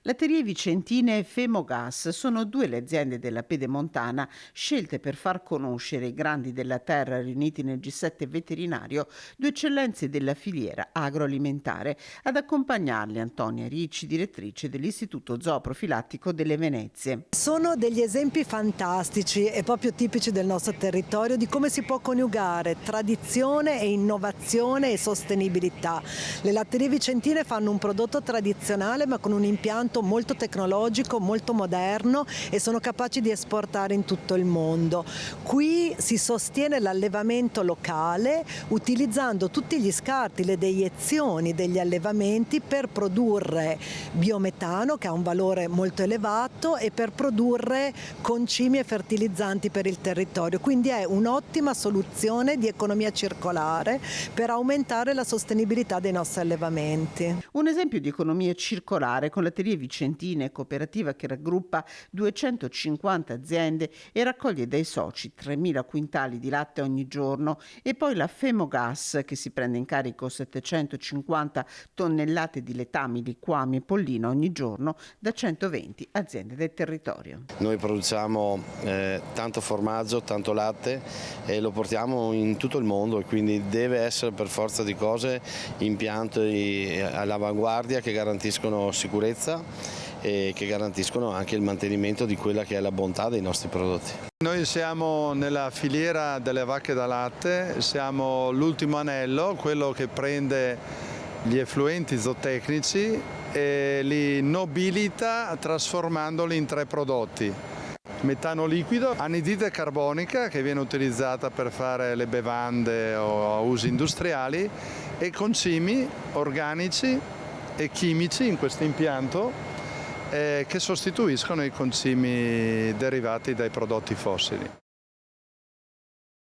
Latterie Vicentine e Femogas sono due le aziende della Pedemontana scelte per far conoscere i grandi della terra riuniti nel G7 veterinario, due eccellenze della filiera agroalimentare. Ad accompagnarli Antonia Ricci, direttrice dell'Istituto Zooprofilattico delle Venezie. Sono degli esempi fantastici e proprio tipici del nostro territorio di come si può coniugare tradizione e innovazione e sostenibilità. Le latterie vicentine fanno un prodotto tradizionale ma con un impianto molto tecnologico, molto moderno e sono capaci di esportare in tutto il mondo. Qui si sostiene l'allevamento locale utilizzando tutti gli scarti, le deiezioni degli allevamenti per produrre biometano, che ha un valore molto elevato, e per produrre concimi e fertilizzanti per il territorio. Quindi è un'ottima soluzione di economia circolare per aumentare la sostenibilità dei nostri allevamenti. Un esempio di economia circolare con Latterie Vicentine, cooperativa che raggruppa 250 aziende e raccoglie dai soci 3.000 quintali di latte ogni giorno, e poi la Femogas che si prende in carico 750 tonnellate di letami, liquami e pollino ogni giorno da 120 aziende del territorio. Noi produciamo tanto formaggio, tanto latte e lo portiamo in tutto il mondo, e quindi deve essere per forza di cose impianti all'avanguardia che garantiscono sicurezza e che garantiscono anche il mantenimento di quella che è la bontà dei nostri prodotti. Noi siamo nella filiera delle vacche da latte, siamo l'ultimo anello, quello che prende gli effluenti zootecnici e li nobilita trasformandoli in tre prodotti: metano liquido, anidride carbonica che viene utilizzata per fare le bevande o a usi industriali, e concimi organici e chimici in questo impianto che sostituiscono i concimi derivati dai prodotti fossili.